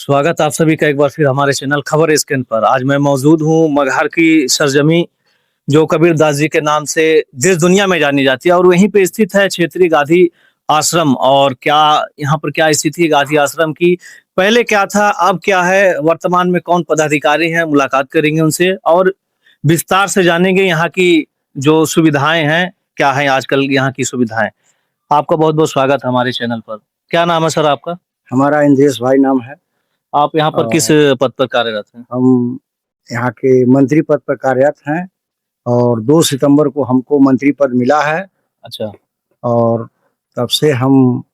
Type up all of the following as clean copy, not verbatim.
स्वागत आप सभी का एक बार फिर हमारे चैनल खबर स्कैन पर। आज मैं मौजूद हूँ मगहर की सरजमी, जो कबीर दास जी के नाम से देश दुनिया में जानी जाती है, और वहीं पे स्थित है क्षेत्रीय गांधी आश्रम। और क्या यहाँ पर क्या स्थिति है गांधी आश्रम की, पहले क्या था, अब क्या है, वर्तमान में कौन पदाधिकारी हैं, मुलाकात करेंगे उनसे और विस्तार से जानेंगे यहाँ की जो सुविधाएं हैं, क्या है आजकल यहाँ की सुविधाएं। आपका बहुत बहुत स्वागत है हमारे चैनल पर। क्या नाम है सर आपका? हमारा इंद्रेश भाई नाम है। आप यहाँ पर किस पद पर कार्यरत हैं? हम यहाँ के मंत्री पद पर कार्यरत हैं और 2 सितंबर को हमको मंत्री पद मिला है। अच्छा। और तब से हम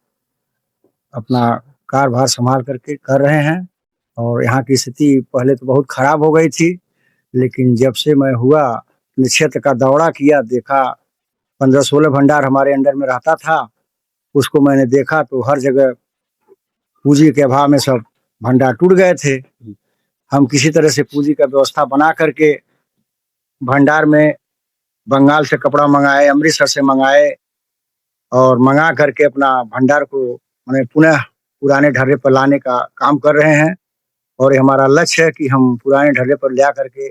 अपना कार्यभार संभाल करके कर रहे हैं। और यहाँ की स्थिति पहले तो बहुत खराब हो गई थी, लेकिन जब से मैं हुआ, अपने क्षेत्र का दौरा किया, देखा 15-16 भंडार हमारे अंडर में रहता था, उसको मैंने देखा तो हर जगह पूंजी के अभाव में सब भंडार टूट गए थे। हम किसी तरह से पूंजी का व्यवस्था बना करके भंडार में बंगाल से कपड़ा मंगाए, अमृतसर से मंगाए और मंगा करके अपना भंडार को मैंने पुनः पुराने ढर्रे पर लाने का काम कर रहे हैं। और ये हमारा लक्ष्य है कि हम पुराने ढर्रे पर ले करके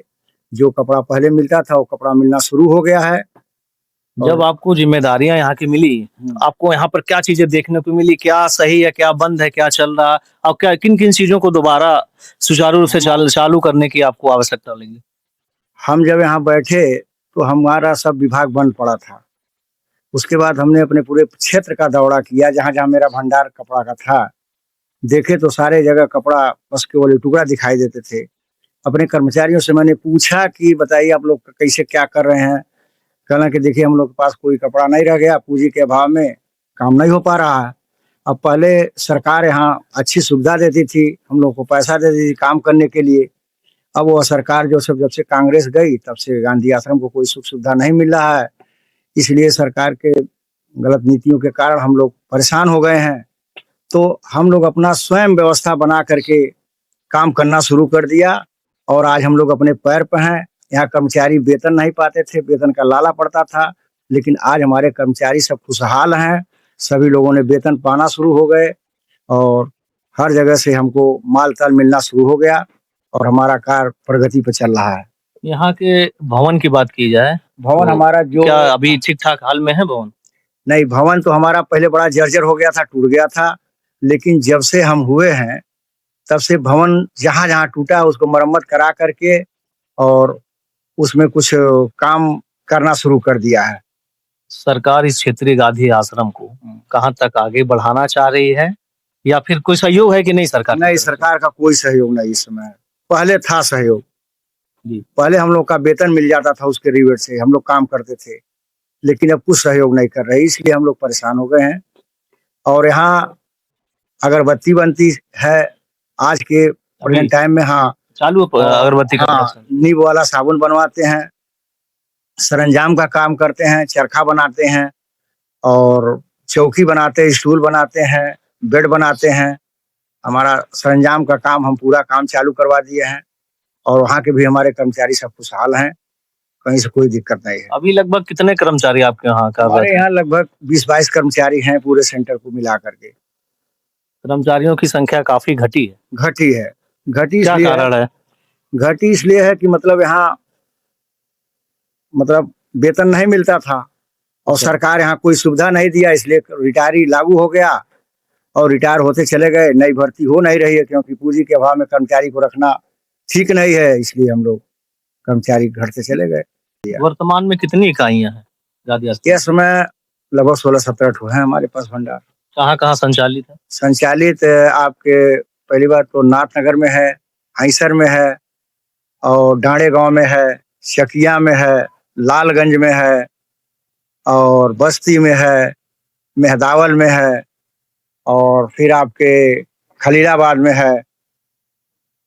जो कपड़ा पहले मिलता था वो कपड़ा मिलना शुरू हो गया है। जब आपको जिम्मेदारियां यहाँ की मिली, आपको यहाँ पर क्या चीजें देखने को मिली? क्या सही है, क्या बंद है, क्या चल रहा, और क्या किन किन चीजों को दोबारा सुचारू रूप से चालू करने की आपको आवश्यकता लगी? हम जब यहाँ बैठे तो हमारा सब विभाग बंद पड़ा था। उसके बाद हमने अपने पूरे क्षेत्र का दौरा किया, जहाँ जहाँ मेरा भंडार कपड़ा का था, देखे तो सारे जगह कपड़ा बस केवल टुकड़ा दिखाई देते थे। अपने कर्मचारियों से मैंने पूछा कि बताइए आप लोग कैसे क्या कर रहे हैं। कहना कि देखिए हम लोग के पास कोई कपड़ा नहीं रह गया, पूंजी के अभाव में काम नहीं हो पा रहा है। अब पहले सरकार यहाँ अच्छी सुविधा देती थी, हम लोग को पैसा देती थी काम करने के लिए। अब वो सरकार जब से कांग्रेस गई तब से गांधी आश्रम को कोई सुख सुविधा नहीं मिल रहा है। इसलिए सरकार के गलत नीतियों के कारण हम लोग परेशान हो गए हैं। तो हम लोग अपना स्वयं व्यवस्था बना करके काम करना शुरू कर दिया और आज हम लोग अपने पैर पर हैं। यहाँ कर्मचारी वेतन नहीं पाते थे, वेतन का लाला पड़ता था, लेकिन आज हमारे कर्मचारी सब खुशहाल हैं। सभी लोगों ने वेतन पाना शुरू हो गए और हर जगह से हमको माल ताल मिलना शुरू हो गया और हमारा कार्य प्रगति पर चल रहा है। यहाँ के भवन की बात की जाए, भवन तो हमारा जो क्या अभी ठीक ठाक हाल में है भवन? नहीं, भवन तो हमारा पहले बड़ा जर्जर हो गया था, टूट गया था, लेकिन जब से हम हुए हैं तब से भवन जहाँ जहाँ टूटा उसको मरम्मत करा करके और उसमें कुछ काम करना शुरू कर दिया है। सरकार इस क्षेत्रीय गांधी आश्रम को कहाँ तक आगे बढ़ाना चाह रही है, या फिर कोई सहयोग है कि नहीं सरकार? नहीं, सरकार का कोई सहयोग नहीं इस समय। पहले था सहयोग जी। पहले हम लोग का वेतन मिल जाता था, उसके रिवेट से हम लोग काम करते थे, लेकिन अब कुछ सहयोग नहीं कर रहे, इसलिए हम लोग परेशान हो गए हैं। और यहाँ अगरबत्ती बनती है आज के प्रेजेंट टाइम में। हाँ, चालू अगरबत्ती का हाँ, नींब वाला साबुन बनवाते हैं, सरंजाम का काम करते हैं, चरखा बनाते हैं और चौकी बनाते हैं, स्टूल बनाते हैं, बेड बनाते हैं। हमारा सरंजाम का काम हम पूरा काम चालू करवा दिए हैं और वहाँ के भी हमारे कर्मचारी सब खुशहाल हैं, कहीं से कोई दिक्कत नहीं है। अभी लगभग कितने कर्मचारी आपके यहाँ का? हमारे यहाँ लगभग 20-22 कर्मचारी हैं पूरे सेंटर को मिला करके। कर्मचारियों की संख्या काफी घटी है। घटी है। घटी क्या कारण है? घटी इसलिए है कि मतलब यहाँ मतलब वेतन नहीं मिलता था और सरकार यहाँ कोई सुविधा नहीं दिया, इसलिए रिटायरी लागू हो गया और रिटायर होते चले गए। नई भर्ती हो नहीं रही है क्योंकि पूंजी के अभाव में कर्मचारी को रखना ठीक नहीं है, इसलिए हम लोग कर्मचारी घटते चले गए। वर्तमान में कितनी इकाइयां हैं? इस समय लगभग 16-17 हैं हमारे पास भंडार। कहाँ कहाँ संचालित है? संचालित आपके पहली बात तो नाथनगर में है, हईसर में है और डांडे गांव में है, चकिया में है, लालगंज में है और बस्ती में है, मेहदावल में है और फिर आपके खलीलाबाद में है,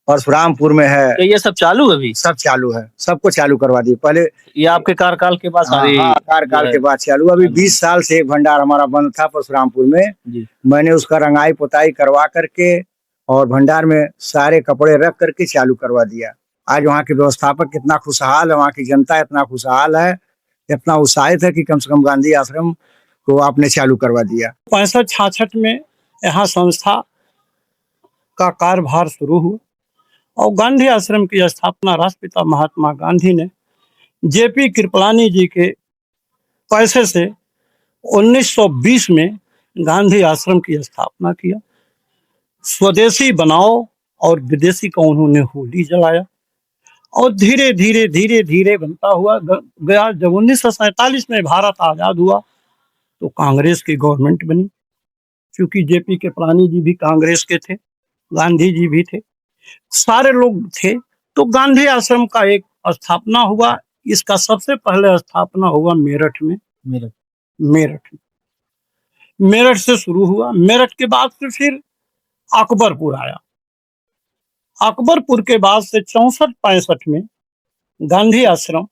परशुरामपुर में है। तो ये सब चालू है अभी? सब चालू है, सबको चालू करवा दिए पहले। ये आपके कार्यकाल के बाद? हाँ, कार्यकाल के बाद चालू। अभी 20 साल से एक भंडार हमारा बंद था परशुरामपुर में जी। मैंने उसका रंगाई पुताई करवा करके और भंडार में सारे कपड़े रख करके चालू करवा दिया। आज वहाँ के व्यवस्थापक कितना खुशहाल है, वहाँ की जनता इतना खुशहाल है, इतना उत्साहित है कि कम से कम गांधी आश्रम को आपने चालू करवा दिया। 65-66 में यहाँ संस्था का कार्यभार शुरू हुआ और गांधी आश्रम की स्थापना राष्ट्रपिता महात्मा गांधी ने जेपी कृपलानी जी के पैसे से 1920 में गांधी आश्रम की स्थापना किया। स्वदेशी बनाओ और विदेशी का उन्होंने होली जलाया और धीरे धीरे धीरे धीरे बनता हुआ गया। जब 1947 में भारत आजाद हुआ तो कांग्रेस की गवर्नमेंट बनी, क्योंकि जेपी कृपलानी जी भी कांग्रेस के थे, गांधी जी भी थे, सारे लोग थे। तो गांधी आश्रम का एक स्थापना हुआ। इसका सबसे पहले स्थापना हुआ मेरठ में। मेरठ से शुरू हुआ। मेरठ के बाद से फिर अकबरपुर आया। अकबरपुर के बाद से 64-65 में गांधी आश्रम,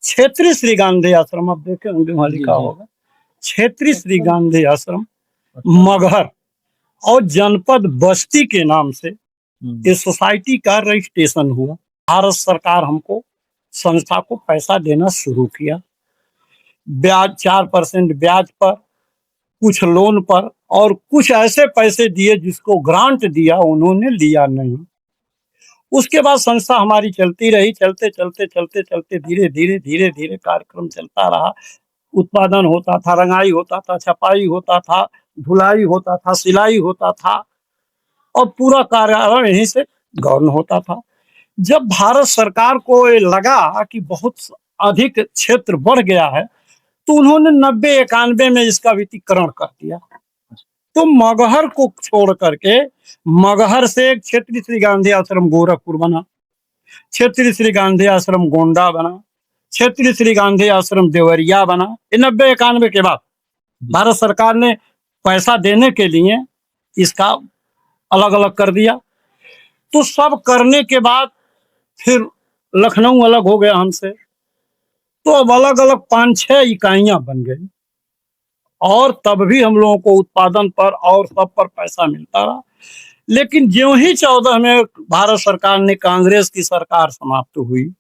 क्षेत्रीय श्री गांधी आश्रम, अब देखे होंगे वहां लिखा होगा क्षेत्रीय श्री गांधी आश्रम मगहर और जनपद बस्ती के नाम से ये सोसाइटी का रजिस्ट्रेशन हुआ। भारत सरकार हमको संस्था को पैसा देना शुरू किया, ब्याज 4% ब्याज पर, कुछ लोन पर, और कुछ ऐसे पैसे दिए जिसको ग्रांट दिया उन्होंने लिया नहीं। उसके बाद संस्था हमारी चलती रही। चलते चलते चलते चलते धीरे धीरे धीरे धीरे कार्यक्रम चलता रहा। उत्पादन होता था, रंगाई होता था, छपाई होता था, धुलाई होता था, सिलाई होता था और पूरा कार्य यहीं से गौन होता था। जब भारत सरकार को ये लगा कि बहुत अधिक क्षेत्र बढ़ गया है तो उन्होंने 90-91 में इसका वित्तीकरण कर दिया। तो मगहर को छोड़ करके मगहर से क्षेत्रीय श्री गांधी आश्रम गोरखपुर बना, क्षेत्रीय श्री गांधी आश्रम गोंडा बना, क्षेत्रीय श्री गांधी आश्रम देवरिया बना। ये 90-91 के बाद भारत सरकार ने पैसा देने के लिए इसका अलग अलग कर दिया। तो सब करने के बाद फिर लखनऊ अलग हो गया हमसे, तो अब अलग अलग 5-6 इकाइयां बन गई और तब भी हम लोगों को उत्पादन पर और सब पर पैसा मिलता रहा। लेकिन ज्यों ही 14 में भारत सरकार ने, कांग्रेस की सरकार समाप्त हुई,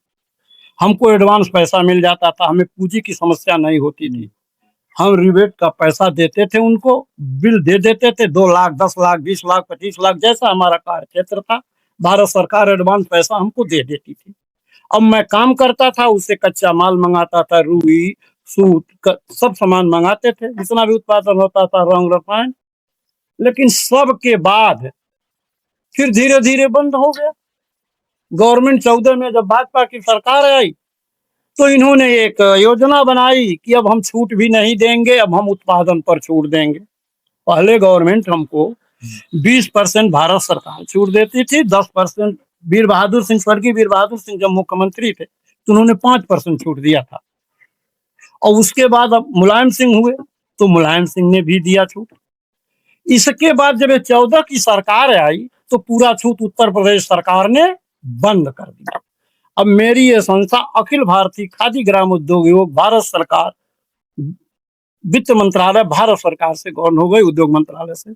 हमको एडवांस पैसा मिल जाता था, हमें पूंजी की समस्या नहीं होती थी। हम रिबेट का पैसा देते थे, उनको बिल दे देते थे, 2 लाख, 10 लाख, 20 लाख, 25 लाख, जैसा हमारा कार्य क्षेत्र था, भारत सरकार एडवांस पैसा हमको दे देती थी। अब मैं काम करता था, उससे कच्चा माल मंगाता था, रुई, सूत, सब सामान मंगाते थे, जितना भी उत्पादन होता था, रंग रसायन। लेकिन सब के बाद फिर धीरे धीरे बंद हो गया। गवर्नमेंट 14 में जब भाजपा की सरकार आई तो इन्होंने एक योजना बनाई कि अब हम छूट भी नहीं देंगे, अब हम उत्पादन पर छूट देंगे। पहले गवर्नमेंट हमको 20% भारत सरकार छूट देती थी, 10% वीर बहादुर सिंह, स्वर्गीय वीर बहादुर सिंह जब मुख्यमंत्री थे तो उन्होंने 5% छूट दिया था। और उसके बाद अब मुलायम सिंह हुए तो मुलायम सिंह ने भी दिया छूट। इसके बाद जब 14 की सरकार आई तो पूरा छूट उत्तर प्रदेश सरकार ने बंद कर दिया। अब मेरी ये संस्था अखिल भारतीय खादी ग्राम उद्योग योग भारत सरकार, वित्त मंत्रालय भारत सरकार से गौन हो गई, उद्योग मंत्रालय से।